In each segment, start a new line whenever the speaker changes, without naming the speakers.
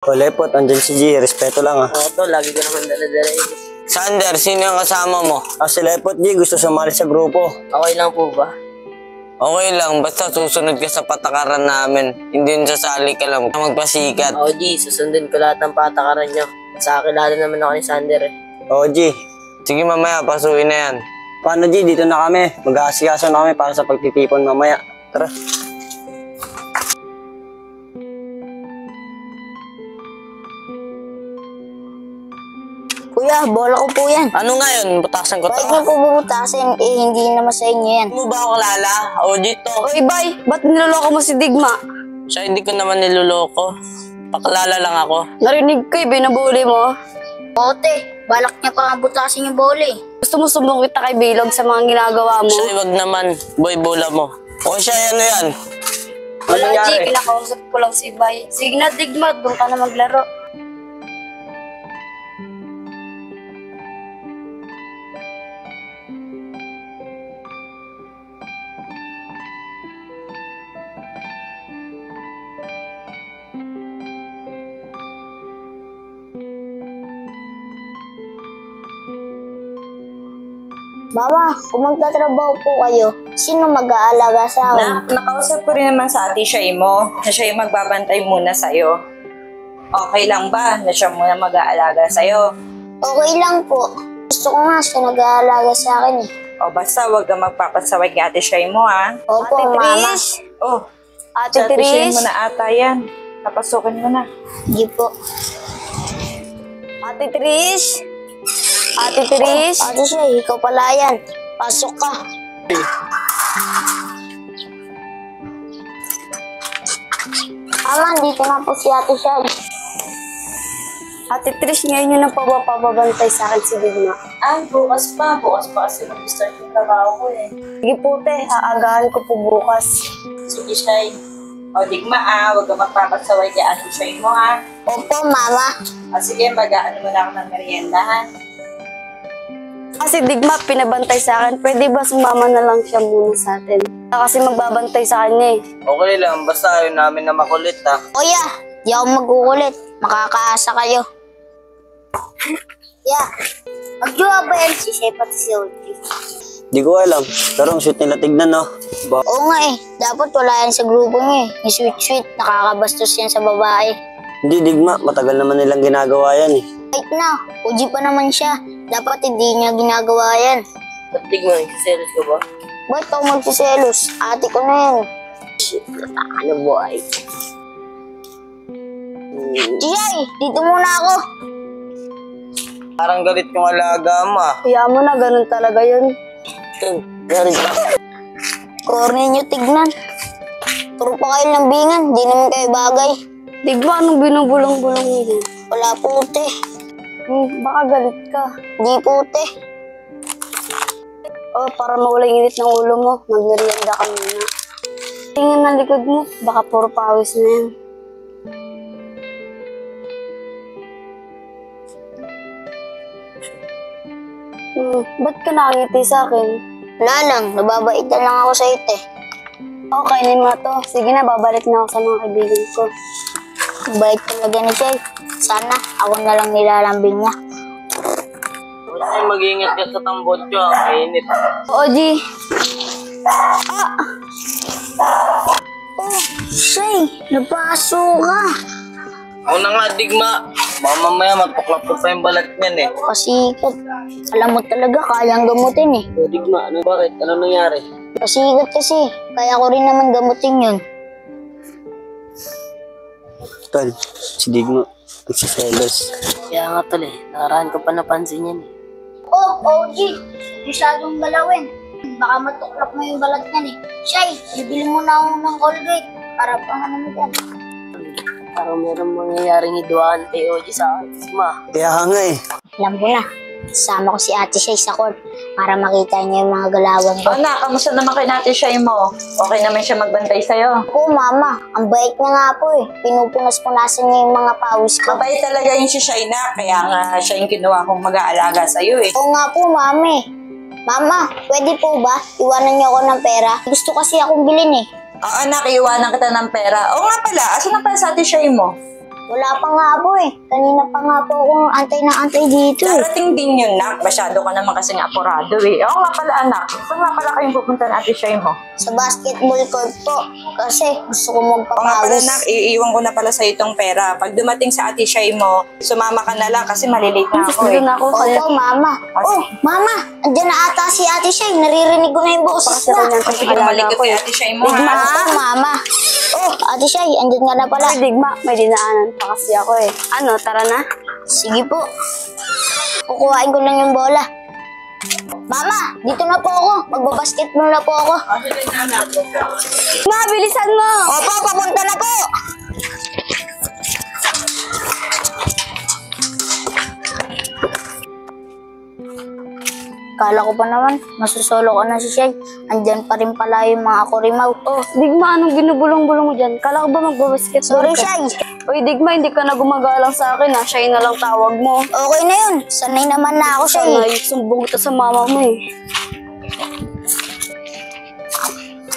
O Lepot, andyan si G. Respeto lang
Oo to, lagi ko naman dala-dala yun.
Sander, sino yung kasama mo?
Si Lepot G, gusto sumali sa grupo.
Okay lang po ba?
Okay lang, basta susunod ka sa patakaran namin. Hindi yung sasali ka lang, magpasikat.
Oo G, susundin ko lahat ng patakaran nyo. Sa kilala naman ako ni Sander eh.
O G,
Sige mamaya, pasukin na yan.
paano G? Dito na kami. Mag-aasikaso na kami para sa pagtitipon mamaya. Tara.
Kuya, bola ko po yan.
Ano nga yun? Butasan ko to.
Bakit niyo po bubutasin? hindi naman sa inyo yan.
Ano ba ako lala? O dito.
Oy, bay, ba't niloloko mo si Digma?
Siya hindi ko naman niloloko. Pakalala lang ako.
Narinig ko binabuli mo.
Ote, balak niya pa ang butasin yung bola eh.
Gusto mo sumbong kita kay Bilog sa mga ginagawa mo?
Siya wag naman. Boy, bola mo. O siya, ano yan?
Wala, G,
nangyari?
kinakausap ko lang si Bay. Sige na, Digma, doon ka na maglaro.
Mama, kung magtatrabaho po kayo, sino mag-aalaga sa akin?
Nakausap ko rin naman sa ate Shay mo na siya yung magbabantay muna sa'yo. Okay lang ba na siya muna mag-aalaga sa'yo?
Okay lang po. Gusto ko nga siya nag-aalaga sa akin eh.
O basta wag kang magpapasaway kay ate Shay mo ha.
Opo,
Ate
mama.
Trish?
Oh,
Ate
sa ate Shay
Trish?
mo na ata yan. Papasukin mo na.
Hindi po.
Ate Trish? Ate Trish?
Ate siya, ikaw pala yan. Pasok ka. Mama, dito na po si Ate Shay.
Ate Trish, ngayon yun ang pagpapabantay sa akin si Digma.
Bukas pa. Bukas pa kasi mag-start yung trabaho ko eh.
Sige po, te, aagahan ko po bukas.
Sige Shay. O Digma wag kang magpapasaway kay ate Shay mo ha.
Opo, mama.
Sige, mag-ano mo na ako ng merienda ha.
Kasi Digma, pinabantay sa akin. Pwede ba sumama na lang siya muna sa atin? Kasi magbabantay sa kanya eh.
Okay lang, basta ayaw namin na makulit ha.
Kuya, di ako magkukulit. Makakaasa kayo. Yeah. Magjowa ba yan si Shay pati si Audrey?
Di ko alam. Pero ang sweet nila tignan, no?
Oo nga eh. Dapat wala yan sa grupo niya eh. Yung sweet-sweet, nakakabastos yan sa babae.
Hindi, Digma. Matagal naman nilang ginagawa yan eh.
Right na, uji pa naman siya. Dapat hindi niya ginagawa yan.
Ba't Digma, nagsiselos ka ba?
Ba't ako magsiselos? Ate ko na yan. Ano boy? Jay, dito muna ako.
Parang galit yung alaga mo ah.
Kaya mo na, ganun talaga yun.
Corny niyo tignan. Puro pa kayo lambingan, di naman kayo bagay.
Digma, anong binubulong-bulong mo?
Wala pute.
Baka galit ka.
Di pute.
Oh, para mawala yung init ng ulo mo, magmerienda ka muna. Tingnan ng likod mo, baka puro pawis na yan. Ba't ka nakangiti sa akin?
Wala lang, nababaitan lang ako sa ite.
Okay, kainin mo to. Sige na, babalik na ako sa mga kaibigan ko.
Bait talaga ni Jay. Sana ako na lang nilalambing niya.
Ay, mag-iingat ka sa tambotyo ah. Mainit.
Oo, G.
Oh, Shay, napaso ka.
Una nga, Digma. Baka mamaya magpuklap ko pa yung balat niyan eh.
Pasikat. Alam mo talaga, kayang gamutin eh.
O Digma, ano bakit? Ano nangyari?
Pasikat kasi, kaya ko rin naman gamutin yun.
Tol, si Digma. Nagsiselos.
Kaya nga tol eh, nakaraan ko pa napansin yan eh.
Oh, OG, masyadong galawin. Baka matuklap mo yung balat niyan eh. Shay, bibili mo na ako ng Colgate. Para pang ano mo dyan.
Parang meron mangyayaring hiduan kay OG sa akin. Ma,
Kaya nga eh.
Alam ko na, sama ko si Ate Shay sa court para makita niya yung mga galawan ko.
Anak, kamusta naman kay ate Shay mo? Okay naman siya magbantay sa'yo.
Oo, mama. Ang bait niya nga po eh. Pinupunas-punasan niya yung mga pawis ko.
Mabait talaga yung si Shay na, kaya nga siya yung kinuha kong mag-aalaga sa'yo eh.
Oo nga po, mami. Mama, pwede po ba? Iwanan niyo ako ng pera. Gusto kasi akong bilhin eh.
Anak, iwanan kita ng pera. Oo nga pala, asan na pala sa ate Shay mo?
Wala pa nga po eh. Kanina pa nga po akong antay na antay dito eh.
Darating din yun, nak. Masyado ka naman kasi apurado eh. Oo nga pala, anak. Saan nga pala kayong pupunta na Ate Shay mo?
Sa basketball court po. Kasi gusto ko
Oo nga pala,
magpapawis.
nak. Iiwan ko na pala sa itong pera. Pag dumating sa Ate Shay mo, sumama ka na lang kasi malilate na ako eh.
Doon ako. Kaya
Opo, mama. Oh, mama. Andiyan na ata si Ate Shay. Naririnig ko na yung boses
kasi
na.
yan
Sige,
pag-alaga
malikot
ko
kay
eh.
Ate Shay mo,
Digma,
ha?
oh, mama. Oh, Ate Shay, andyan ka na pala.
Ay, Digma, may dinaanan pa kasi ako eh. Ano, tara na?
Sige po. Kukuhain ko lang yung bola. Mama, dito na po ako. Magbabasketball na po ako.
Ma, bilisan mo!
Opo, papunta na po. Kala ko pa naman, masusolo ko na si Shay. Andyan pa rin pala yung mga kurimaw.
Oh, Digma, anong binubulong-bulong mo dyan? Kala ko ba magbabasketball
Sorry,
ka?
Shay.
Uy, Digma, hindi ka na gumagalang sa akin ha. Siya na lang tawag mo.
Okay na yun. Sanay naman na ako, Shay.
Sana sumbong kita sa mama mo eh.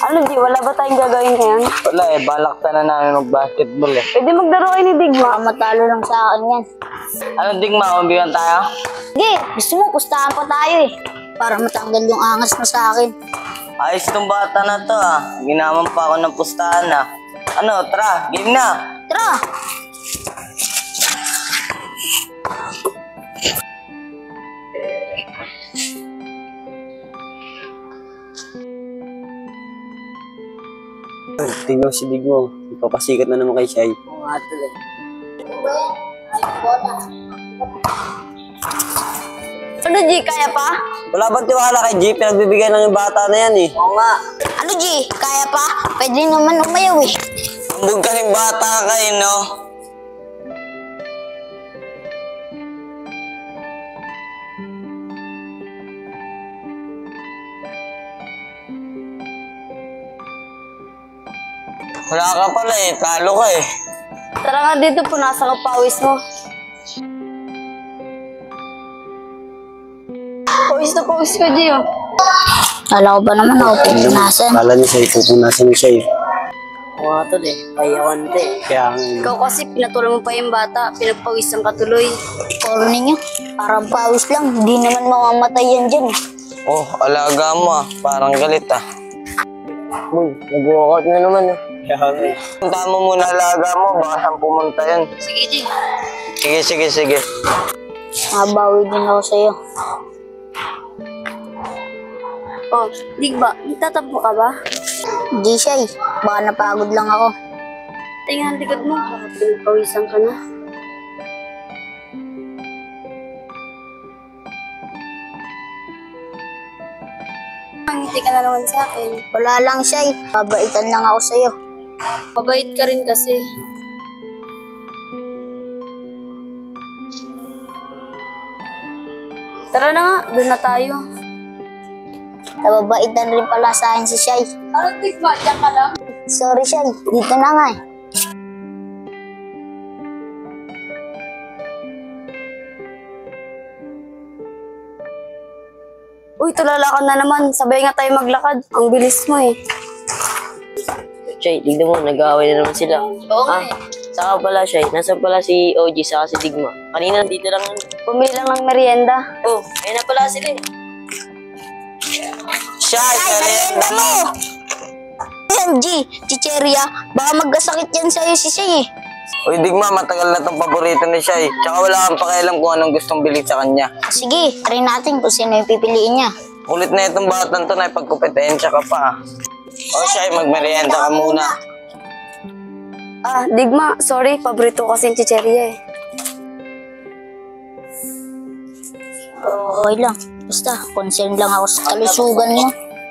Ano, Di? Wala ba tayong gagawin ngayon?
Wala eh, balak na namin mag-basketball eh.
Pwede maglaro kayo ni Digma.
Baka matalo lang sa akin yan.
Ano, Digma, umbigan tayo?
Sige, gusto mo, pustahan pa tayo eh. Para matanggal yung angas mo sa akin.
Ayos tong bata na to ah. Ginaman pa ako ng pustahan ah. Ano, tara, game na.
Tara!
Tingnan mo si Digmo. Ipapasikat na naman kay Shay.
Oo nga tuloy.
Ano, G? Kaya pa?
Wala bang tiwala kay G? Pinagbibigay lang yung bata na yan eh.
Oo nga.
Ano, G? Kaya pa? Pwede naman umayaw eh.
Ambog kasing bata ka eh, no? Wala ka pala eh, talo ka eh.
Tara nga dito, punasan ka pawis mo. Pawis ka, G, oh.
Kala ko ba naman ako pupunasan?
Kala niya Shay, pupunasan niya Shay.
Oo nga tuloy. Payawan to eh.
Kaya
Ikaw kasi pinatulan mo pa yung bata, pinagpawisan ka tuloy.
Puro ninyo. Parang pawis lang. Hindi naman mamamatay yan dyan eh.
Oh, alaga mo ah. Parang galit ah.
Boy, nag-walkout na naman eh.
Punta mo muna alaga mo, baka saan pumunta yun.
Sige, G.
Sige.
Mabawi din ako sa'yo.
Oh, Digba, nagtatampo ka ba?
Di siya eh. Baka napagod lang ako.
Tingnan ang likod mo, baka pinagpawisan ka na. Hindi ka na naman sa akin.
Wala lang siya eh. Babaitan lang ako sa'yo.
Mabait ka rin kasi. Tara na nga, doon na tayo.
Nababaitan rin pala sa akin si Shay.
Ano, Digba, diyan ka lang?
Sorry, Shay. Dito na nga eh.
Uy, tulala ka na naman. Sabay nga tayo maglakad. Ang bilis mo eh.
Shay, tignan mo, nag-aaway na naman sila.
Oo nga eh.
Saka pala, Shay, nasa pala si OG saka si Digma. Kanina, dito lang.
Bumili lang ng merienda.
Oh, ayun na pala sila eh.
Shay, merienda mo!
Yan, G. Chicheria. Baka magkasakit yan sa'yo si Shay eh.
Uy, Digma, matagal na itong paborito ni Shay. Tsaka wala kang pakialam kung anong gustong bilhin sa kanya.
Sige, try natin kung sino yung pipiliin niya.
Kulit na itong batang to na ipagkumpetensya ka pa. O Shay, magmerienda ka muna.
Ah, Digma, sorry. Paborito ko kasi yung chicheria eh.
Okay lang. Basta, concern lang ako sa kalusugan mo.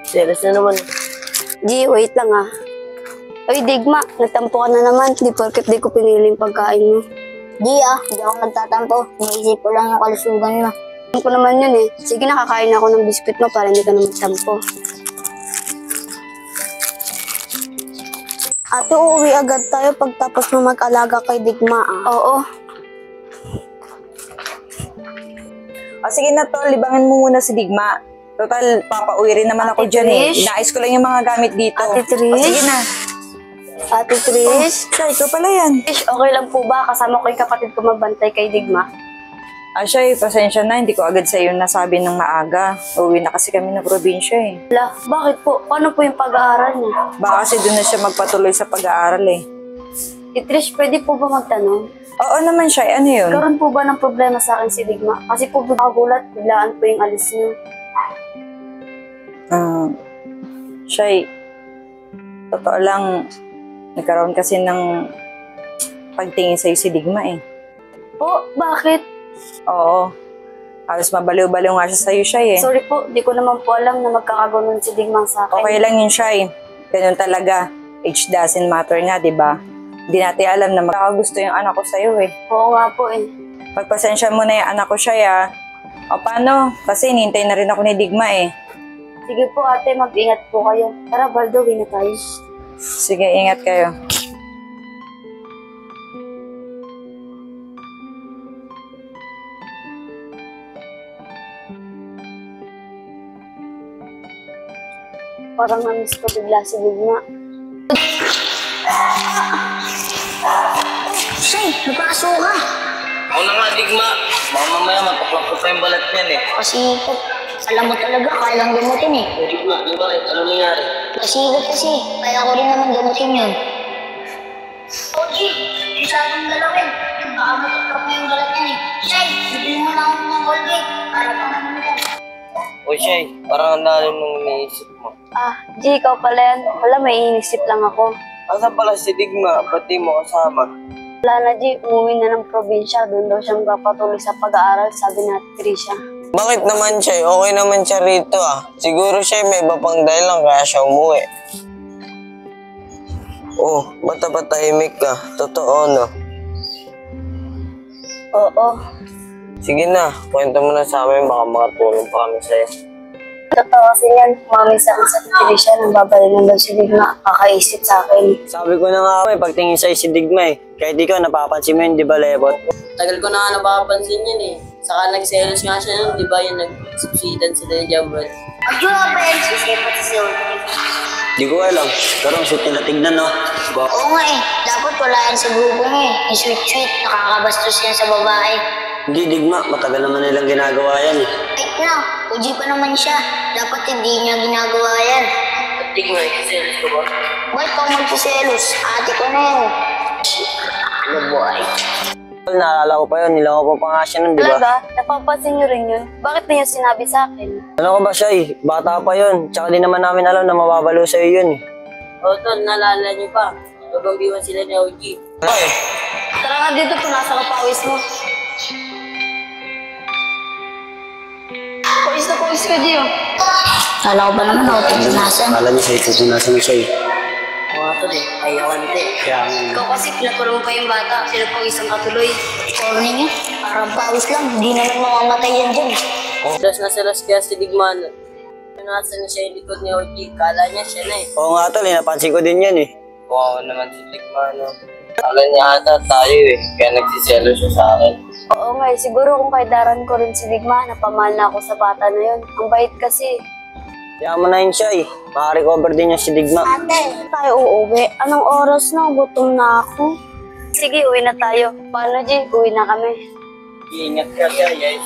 Serious na naman.
G, wait lang ah. Uy, Digma, nagtampo ka na naman. Di porket di ko pinili yung pagkain mo.
Di hindi ako nagtatampo. Iniisip ko lang yung kalusugan mo.
Alam ko naman yun eh. Sige, nakakain ako ng biskuit mo para hindi ka na magtampo. Ate, uuwi agad tayo pagtapos mo mag-alaga kay Digma ah. Oo.
O sige na tol, libangin mo muna si Digma. Total, papauwi rin naman ako
Ate
dyan eh.
Trish?
Inaayos ko lang yung mga gamit dito.
Ate Trish?
O sige na.
Ate Trish?
Siya, ikaw pala yan.
Trish, okay lang po ba? Kasama ko yung kapatid ko magbantay kay Digma.
Siya, pasensya na. Hindi ko agad sa'yo nasabi ng maaga. Uwi na kasi kami ng probinsya eh.
Wala, bakit po? Paano po yung pag-aaral niya?
Baka kasi doon na siya magpatuloy sa pag-aaral eh.
Trish, pwede po ba magtanong?
Oo naman siya, ano yun?
Karoon po ba ng problema sa akin si Digma? Kasi po nakagulat, biglaan po yung alis niyo.
Siya, totoo lang, nagkaroon kasi ng pagtingin sa'yo si Digma eh.
Po, bakit?
Oo. Halos mabaliw-baliw nga siya sa'yo siya eh.
Sorry po, di ko naman po alam na magkakagunan si Digma sa akin.
Okay lang yun siya eh. Ganun talaga. Age doesn't matter nga, di ba? Hindi natin alam na magkakagusto yung anak ko sa'yo eh.
Oo nga po eh.
Pagpasensya mo na yung anak ko siya ya. O paano? Kasi hinihintay na rin ako ni Digma eh.
Sige po ate, mag-ingat po kayo. Tara, Baldo, uwi na tayo.
Sige, ingat kayo.
Parang namiss ko bigla si Digma.
Shay, nagpakaso ka.
Ako na nga, Digma. Baka mamaya matuklap ko pa yung balat niyan eh.
Kasi, alam mo talaga, kailang gamutin eh.
Digma, ano bakit? Ano nangyari?
Kasi, kaya ko rin naman gamutin yun. Oji, masyadong galawin. Baka matuklap mo yung balat yan eh. Shay, bibili mo lang ako ng Colgate para pangalan ka.
O Shay, parang ang lalo nung iniisip mo.
G, ikaw pala yan. Wala, may inisip lang ako.
Asan pala si Digma? Ba't di mo kasama?
Wala na, G. Umuwi na ng probinsya. Doon daw siya magpapatuloy sa pag-aaral, sabi na Trisha.
Bakit naman Shay? Okay naman siya rito ah. Siguro Shay may iba pang dahilan kaya siya umuwi. Oh, ba't dapat tahimik ka? Totoo no?
Oo.
Sige na, kwento mo na sa amin, baka makatulong pa kami sa'yo.
Totoo kasi yan. Mamisan sa Trisha nang babalinan daw si Digma. Kakaisip sa akin.
Sabi ko na nga pagtingin sa'yo si Digma eh. Kahit ikaw, napapansin mo yun, di ba, Lebot?
Tagal ko na nga napapansin yan eh. Saka nagselos nga siya nun, di ba? Yung nagsubsidan sila ni Jambal.
Ayun nga ba yan, sisipat si Oji?
Di ko alam. Pero ang sweet nila tignan, no? Bak.
Oo nga eh, dapat wala yan sa grupo niya eh. Yung sweet-sweet, nakakabastos yan sa babae.
Hindi, Digma. Matagal naman nilang ginagawa yan eh.
Wait na, Oji pa naman siya. Dapat hindi niya ginagawa yan.
Digma, nagselos ko ba?
Ba't ka magsiselos? Ate ko na yan. Ano boy?
Naalala ko pa yun. Niloko pa nga siya nun, di ba?
Talaga? Napapansin niyo rin yun? Bakit niyo sinabi sa akin?
Ano ko ba siya eh? Bata pa yun. Tsaka di naman namin alam na mababalo sa'yo yun eh.
O tol, naalala niyo pa. Nagambbiwan sila ni OG.
Ay,
Tara nga dito, punasan ka pawis mo. Pawis ka, Gio.
Kala ko ba naman ako pinunasan?
Akala niya sa'yo, pupunasan mo siya eh.
Mga tol eh, ayawan din.
Kaya nga.
Ikaw kasi pinatulong pa yung bata. Pinapawisan ka tuloy.
Corny niya. Parang pawis lang. Hindi naman mamamatay yan dyan.
Selos na selos kaya si Digma. Nasa na siya yung likod ni OG. Kala niya siya na eh.
Oo nga tol, napansin ko din yan eh.
wow naman si Digma no. Kala niya ata tayo eh, kaya nagsiselo siya sa akin.
Oo nga, siguro kung kaidaran ko rin si Digma, napamahal na ako sa bata na yun. Ang bait kasi.
Kaya mo na yun siya eh. Maka-recover din niya si Digma.
Ate,
Tayo uuwi. Anong oras na? Gutom na ako. Sige, uwi na tayo. Paano, G? Uwi na kami.
Iingat ka siya, yes,